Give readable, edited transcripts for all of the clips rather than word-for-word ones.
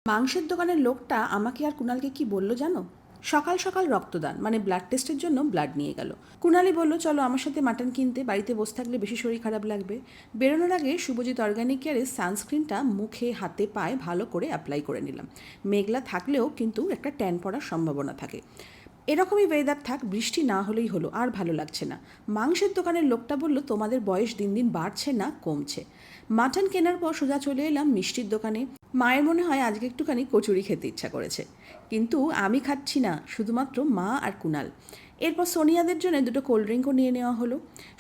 মাংসের দোকানের লোকটা আমাকে আর কুণালকে কি বলল জানো? সকাল সকাল রক্তদান মানে ব্লাড টেস্টের জন্য ব্লাড নিয়ে গেল। কুণালি বলল চলো আমার সাথে মাটন কিনতে, বাড়িতে বসে থাকলে বেশি শরীর খারাপ লাগবে। বেরোনোর আগে শুভজিৎ অর্গানিক কেয়ারের সানস্ক্রিনটা মুখে হাতে পায়ে ভালো করে অ্যাপ্লাই করে নিলাম। মেঘলা থাকলেও কিন্তু একটা ট্যান পড়ার সম্ভাবনা থাকে। এরকমই ওয়েদার থাক, বৃষ্টি না হলেই হলো, আর ভালো লাগছে না। মাংসের দোকানের লোকটা বলল তোমাদের বয়স দিন দিন বাড়ছে না কমছে। মাটন কেনার পর সোজা চলে এলাম মিষ্টির দোকানে। মায়ের মনে হয় আজকে একটুখানি কচুরি খেতে ইচ্ছা করেছে, কিন্তু আমি খাচ্ছি না, শুধুমাত্র মা আর কুণাল। এরপর সোনিয়াদের জন্য দুটো কোল্ড ড্রিঙ্কও নিয়ে নেওয়া হলো।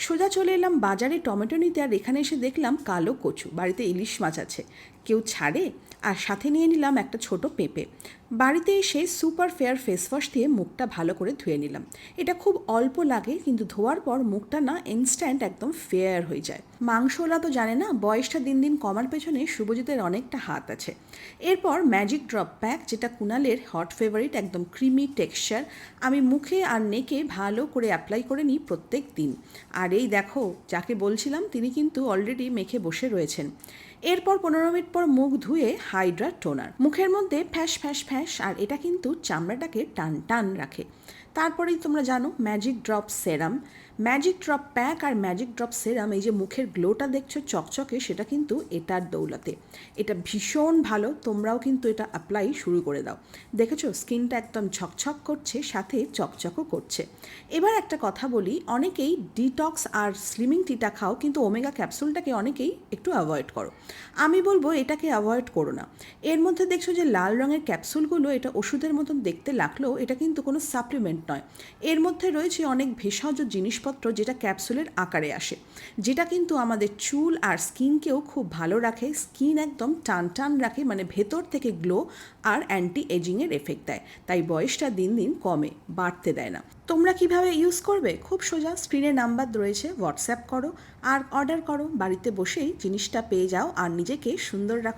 সোজা চলে এলাম বাজারে টমেটো নিতে, আর এখানে এসে দেখলাম কালো কচু, বাড়িতে ইলিশ মাছ আছে, কেউ ছাড়ে। আর সাথে নিয়ে নিলাম একটা ছোট পেঁপে। বাড়িতে এসে সুপার ফেয়ার ফেস ওয়াশ দিয়ে মুখটা ভালো করে ধুয়ে নিলাম। এটা খুব অল্প লাগে, কিন্তু ধোয়ার পর মুখটা না ইনস্ট্যান্ট একদম ফেয়ার হয়ে যায়। মাংসওয়ালা তো জানে না বয়সটা দিন দিন কমার পেছনে শুভজিতের অনেকটা হাত আছে। এরপর ম্যাজিক ড্রপ প্যাক, যেটা কুণালের হট ফেভারিট, একদম ক্রিমি টেক্সচার। আমি মুখে আর নেকে ভালো করে অ্যাপ্লাই করে নিই প্রত্যেক দিন। আর এই দেখো, যাকে বলছিলাম তিনি কিন্তু অলরেডি মেখে বসে রয়েছেন। এরপর 15 মিনিট পর মুখ ধুয়ে হাইড্রা টোনার মুখের মধ্যে ফ্যাস ফ্যাস ফ্যাস, আর এটা কিন্তু চামড়াটাকে টান টান রাখে। তারপরেই তোমরা জানো ম্যাজিক ড্রপ সেরাম, ম্যাজিক ড্রপ প্যাক আর ম্যাজিক ড্রপ সেরাম। এই যে মুখের গ্লোটা দেখছো চকচকে, সেটা কিন্তু এটার দৌলতে। এটা ভীষণ ভালো, তোমরাও কিন্তু এটা অ্যাপ্লাই শুরু করে দাও। দেখেছো স্কিনটা একদম ঝকঝক করছে, সাথে চকচকও করছে। এবার একটা কথা বলি, অনেকেই ডিটক্স আর স্লিমিং টিটা খাও, কিন্তু ওমেগা ক্যাপসুলটাকে অনেকেই একটু অ্যাভয়েড করো। আমি বলবো এটাকে অ্যাভয়েড করো না। এর মধ্যে দেখছো যে লাল রঙের ক্যাপসুলগুলো, এটা ওষুধের মতন দেখতে লাগলেও এটা কিন্তু কোনো সাপ্লিমেন্ট নয়। এর মধ্যে রয়েছে অনেক ভেষজ জিনিসপত্র, যেটা ক্যাপসুলের আকারে আসে, যেটা কিন্তু আমাদের চুল আর স্কিনকেও খুব ভালো রাখে। স্কিন একদম টান টান রাখে, মানে ভেতর থেকে গ্লো আর অ্যান্টি এজিংয়ের এফেক্ট দেয়। তাই বয়সটা দিন দিন কমে, বাড়তে দেয় না। তোমরা কিভাবে ইউজ করবে? খুব সোজা, স্ক্রিনে নাম্বার রয়েছে, হোয়াটসঅ্যাপ করো আর অর্ডার করো। বাড়িতে বসেই জিনিসটা পেয়ে যাও আর নিজেকে সুন্দর রাখো।